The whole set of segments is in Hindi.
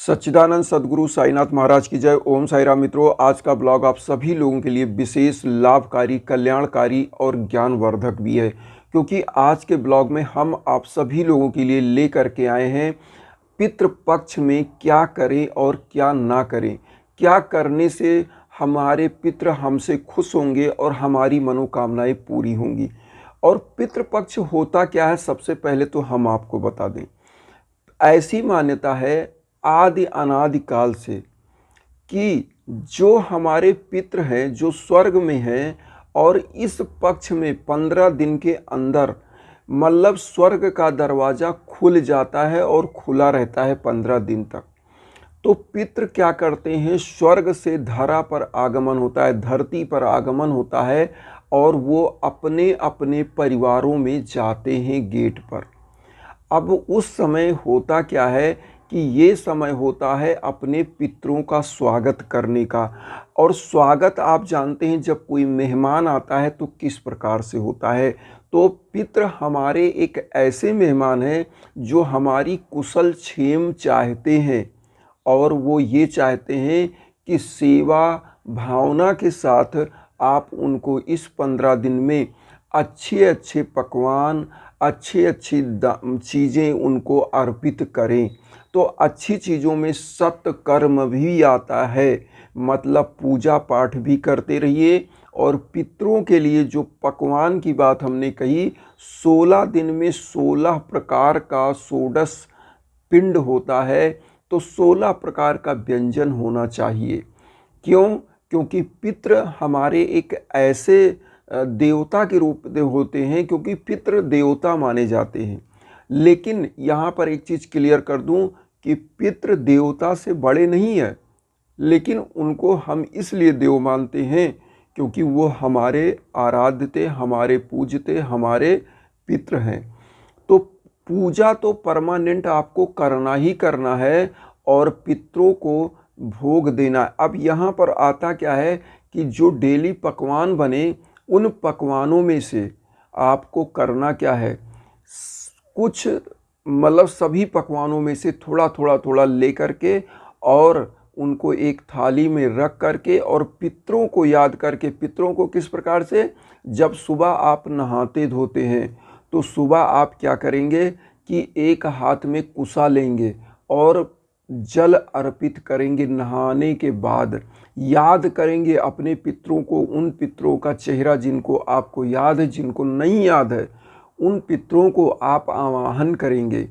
सच्चिदानंद सद्गुरु साईनाथ महाराज की जय। ओम साई राम। मित्रों, आज का ब्लॉग आप सभी लोगों के लिए विशेष लाभकारी, कल्याणकारी और ज्ञानवर्धक भी है, क्योंकि आज के ब्लॉग में हम आप सभी लोगों के लिए लेकर के आए हैं पितृपक्ष में क्या करें और क्या ना करें, क्या करने से हमारे पितृ हमसे खुश होंगे और हमारी मनोकामनाएं पूरी होंगी। और पितृपक्ष होता क्या है, सबसे पहले तो हम आपको बता दें। ऐसी मान्यता है आदि अनादि काल से कि जो हमारे पितृ हैं, जो स्वर्ग में हैं, और इस पक्ष में 15 दिन के अंदर मतलब स्वर्ग का दरवाज़ा खुल जाता है और खुला रहता है 15 दिन तक। तो पितृ क्या करते हैं, स्वर्ग से धरा पर आगमन होता है, धरती पर आगमन होता है और वो अपने अपने परिवारों में जाते हैं गेट पर। अब उस समय होता क्या है कि ये समय होता है अपने पितरों का स्वागत करने का। और स्वागत आप जानते हैं, जब कोई मेहमान आता है तो किस प्रकार से होता है। तो पितृ हमारे एक ऐसे मेहमान हैं जो हमारी कुशल क्षेम चाहते हैं, और वो ये चाहते हैं कि सेवा भावना के साथ आप उनको इस 15 दिन में अच्छे अच्छे पकवान, अच्छी अच्छी चीज़ें उनको अर्पित करें। तो अच्छी चीज़ों में सत्कर्म भी आता है, मतलब पूजा पाठ भी करते रहिए। और पितरों के लिए जो पकवान की बात हमने कही, 16 दिन में 16 प्रकार का षोडश पिंड होता है, तो 16 प्रकार का व्यंजन होना चाहिए। क्यों? क्योंकि पितृ हमारे एक ऐसे देवता के रूप में होते हैं, क्योंकि पितृ देवता माने जाते हैं। लेकिन यहाँ पर एक चीज़ क्लियर कर दूँ कि पितृ देवता से बड़े नहीं है, लेकिन उनको हम इसलिए देव मानते हैं क्योंकि वो हमारे आराध्य थे, हमारे पूज्य, हमारे पितृ हैं। तो पूजा तो परमानेंट आपको करना ही करना है और पितरों को भोग देना है। अब यहाँ पर आता क्या है कि जो डेली पकवान बने, उन पकवानों में से आपको करना क्या है, कुछ मतलब सभी पकवानों में से थोड़ा थोड़ा लेकर के और उनको एक थाली में रख करके और पितरों को याद करके, पितरों को किस प्रकार से, जब सुबह आप नहाते धोते हैं तो सुबह आप क्या करेंगे कि एक हाथ में कुसा लेंगे और जल अर्पित करेंगे। नहाने के बाद याद करेंगे अपने पितरों को, उन पितरों का चेहरा जिनको आपको याद है, जिनको नहीं याद है, उन पितरों को आप आवाहन करेंगे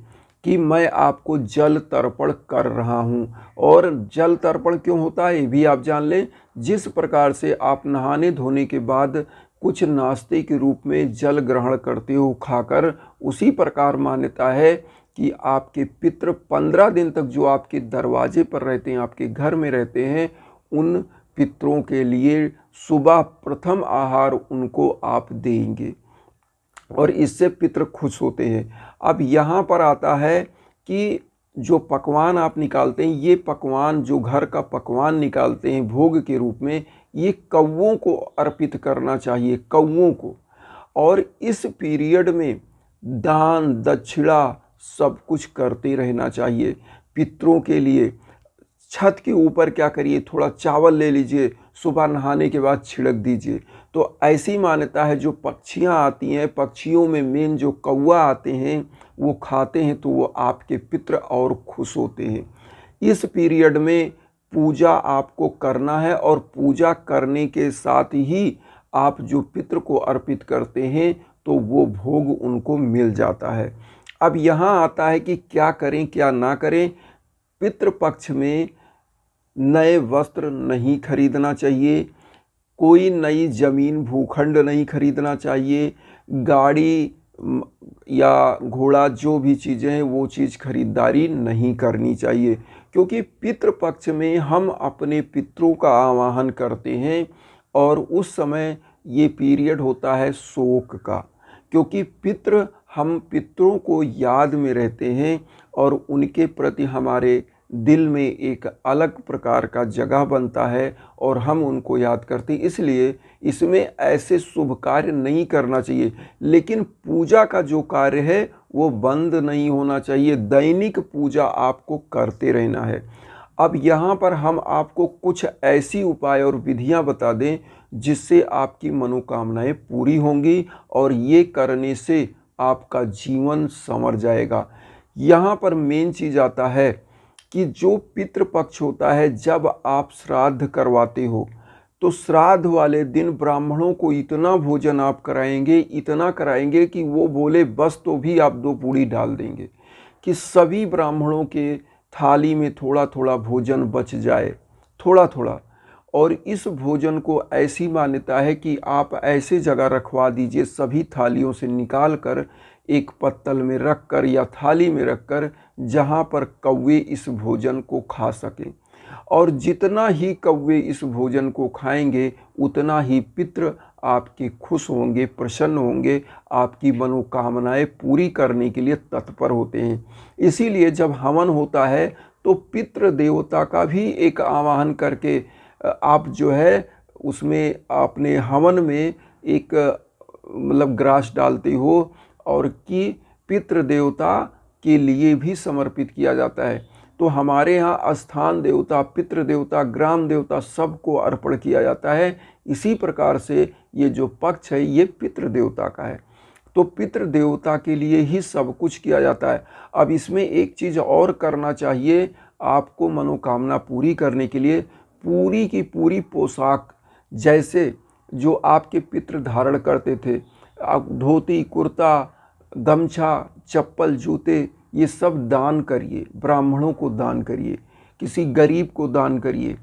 कि मैं आपको जल तर्पण कर रहा हूँ। और जल तर्पण क्यों होता है ये भी आप जान लें। जिस प्रकार से आप नहाने धोने के बाद कुछ नाश्ते के रूप में जल ग्रहण करते हो खाकर, उसी प्रकार मान्यता है कि आपके पितृ 15 दिन तक जो आपके दरवाजे पर रहते हैं, आपके घर में रहते हैं, उन पितरों के लिए सुबह प्रथम आहार उनको आप देंगे और इससे पितृ खुश होते हैं। अब यहाँ पर आता है कि जो पकवान आप निकालते हैं, ये पकवान जो घर का पकवान निकालते हैं भोग के रूप में, ये कौवों को अर्पित करना चाहिए, कौवों को। और इस पीरियड में दान दक्षिणा सब कुछ करते रहना चाहिए पितरों के लिए। छत के ऊपर क्या करिए, थोड़ा चावल ले लीजिए, सुबह नहाने के बाद छिड़क दीजिए। तो ऐसी मान्यता है, जो पक्षियाँ आती हैं, पक्षियों में मेन जो कौवा आते हैं, वो खाते हैं तो वो आपके पितृ और खुश होते हैं। इस पीरियड में पूजा आपको करना है और पूजा करने के साथ ही आप जो पितृ को अर्पित करते हैं तो वो भोग उनको मिल जाता है। अब यहाँ आता है कि क्या करें क्या ना करें। पितृपक्ष में नए वस्त्र नहीं खरीदना चाहिए, कोई नई ज़मीन भूखंड नहीं खरीदना चाहिए, गाड़ी या घोड़ा जो भी चीज़ें हैं वो चीज़ खरीदारी नहीं करनी चाहिए। क्योंकि पितृपक्ष में हम अपने पितरों का आवाहन करते हैं और उस समय ये पीरियड होता है शोक का, क्योंकि हम पितरों को याद में रहते हैं और उनके प्रति हमारे दिल में एक अलग प्रकार का जगह बनता है और हम उनको याद करते हैं। इसलिए इसमें ऐसे शुभ कार्य नहीं करना चाहिए, लेकिन पूजा का जो कार्य है वो बंद नहीं होना चाहिए। दैनिक पूजा आपको करते रहना है। अब यहाँ पर हम आपको कुछ ऐसी उपाय और विधियाँ बता दें जिससे आपकी मनोकामनाएं पूरी होंगी और ये करने से आपका जीवन संवर जाएगा। यहाँ पर मेन चीज़ आता है कि जो पितृपक्ष होता है, जब आप श्राद्ध करवाते हो तो श्राद्ध वाले दिन ब्राह्मणों को इतना भोजन आप कराएंगे, इतना कराएंगे कि वो बोले बस तो भी आप 2 पूड़ी डाल देंगे, कि सभी ब्राह्मणों के थाली में थोड़ा थोड़ा भोजन बच जाए, थोड़ा थोड़ा। और इस भोजन को ऐसी मान्यता है कि आप ऐसे जगह रखवा दीजिए, सभी थालियों से निकाल कर एक पत्तल में रख कर या थाली में रख कर, जहाँ पर कौवे इस भोजन को खा सकें। और जितना ही कौवे इस भोजन को खाएंगे उतना ही पितृ आपके खुश होंगे, प्रसन्न होंगे, आपकी मनोकामनाएं पूरी करने के लिए तत्पर होते हैं। इसीलिए जब हवन होता है तो पितृ देवता का भी एक आवाहन करके आप जो है उसमें अपने हवन में एक मतलब ग्रास डालते हो, और कि पितृ देवता के लिए भी समर्पित किया जाता है। तो हमारे यहाँ स्थान देवता, पितृ देवता, ग्राम देवता सबको अर्पण किया जाता है। इसी प्रकार से ये जो पक्ष है ये पितृ देवता का है, तो पितृ देवता के लिए ही सब कुछ किया जाता है। अब इसमें एक चीज़ और करना चाहिए आपको मनोकामना पूरी करने के लिए, पूरी की पूरी पोशाक जैसे जो आपके पितृ धारण करते थे, आप धोती, कुर्ता, गमछा, चप्पल, जूते, ये सब दान करिए, ब्राह्मणों को दान करिए, किसी गरीब को दान करिए।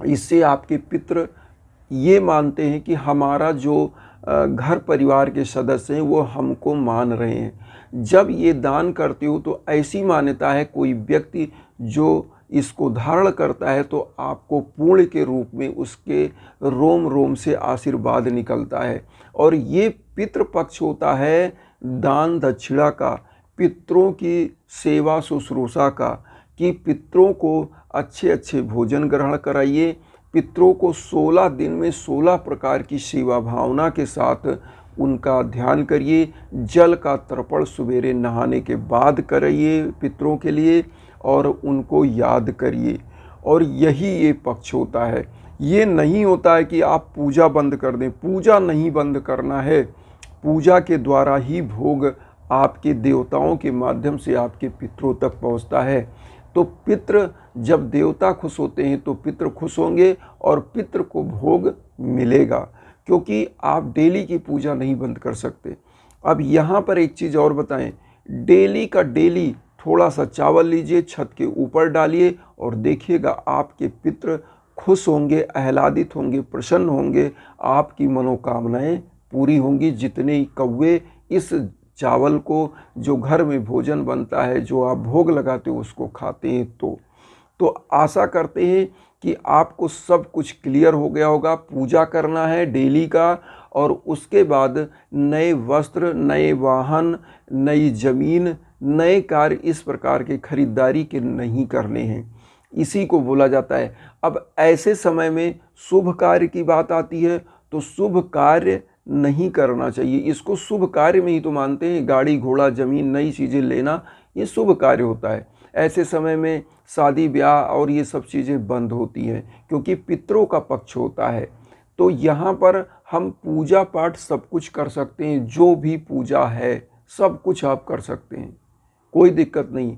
इससे आपके पितृ ये मानते हैं कि हमारा जो घर परिवार के सदस्य हैं वो हमको मान रहे हैं। जब ये दान करते हो तो ऐसी मान्यता है, कोई व्यक्ति जो इसको धारण करता है तो आपको पूर्ण के रूप में उसके रोम रोम से आशीर्वाद निकलता है। और ये पितृपक्ष होता है दान दक्षिणा का, पितरों की सेवा शुश्रूषा का, कि पितरों को अच्छे अच्छे भोजन ग्रहण कराइए, पितरों को 16 दिन में 16 प्रकार की सेवा भावना के साथ उनका ध्यान करिए। जल का तर्पण सवेरे नहाने के बाद कराइए पितरों के लिए और उनको याद करिए। और यही ये पक्ष होता है। ये नहीं होता है कि आप पूजा बंद कर दें, पूजा नहीं बंद करना है। पूजा के द्वारा ही भोग आपके देवताओं के माध्यम से आपके पितरों तक पहुंचता है। तो पितृ जब देवता खुश होते हैं तो पितृ खुश होंगे और पितृ को भोग मिलेगा, क्योंकि आप डेली की पूजा नहीं बंद कर सकते। अब यहाँ पर एक चीज़ और बताएं, डेली का डेली थोड़ा सा चावल लीजिए, छत के ऊपर डालिए और देखिएगा आपके पितृ खुश होंगे, आह्लादित होंगे, प्रसन्न होंगे, आपकी मनोकामनाएं पूरी होंगी। जितने ही कौवे इस चावल को, जो घर में भोजन बनता है, जो आप भोग लगाते हो, उसको खाते हैं तो आशा करते हैं कि आपको सब कुछ क्लियर हो गया होगा। पूजा करना है डेली का, और उसके बाद नए वस्त्र, नए वाहन, नई ज़मीन, नए कार्य इस प्रकार के खरीदारी के नहीं करने हैं। इसी को बोला जाता है। अब ऐसे समय में शुभ कार्य की बात आती है तो शुभ कार्य नहीं करना चाहिए। इसको शुभ कार्य में ही तो मानते हैं, गाड़ी घोड़ा ज़मीन नई चीज़ें लेना ये शुभ कार्य होता है। ऐसे समय में शादी ब्याह और ये सब चीज़ें बंद होती हैं, क्योंकि पितरों का पक्ष होता है। तो यहाँ पर हम पूजा पाठ सब कुछ कर सकते हैं, जो भी पूजा है सब कुछ आप कर सकते हैं, कोई दिक्कत नहीं।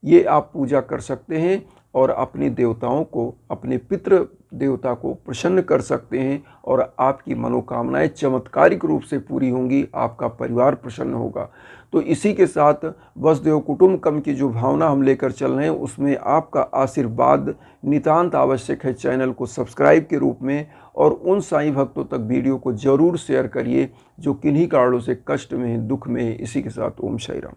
ये आप पूजा कर सकते हैं और अपने देवताओं को, अपने पितृ देवता को प्रसन्न कर सकते हैं और आपकी मनोकामनाएं चमत्कारिक रूप से पूरी होंगी, आपका परिवार प्रसन्न होगा। तो इसी के साथ वसुदेव कुटुंबकम की जो भावना हम लेकर चल रहे हैं उसमें आपका आशीर्वाद नितांत आवश्यक है। चैनल को सब्सक्राइब के रूप में, और उन साईं भक्तों तक वीडियो को ज़रूर शेयर करिए जो किन्हीं कारणों से कष्ट में हैं, दुख में हैं। इसी के साथ ओम साई राम।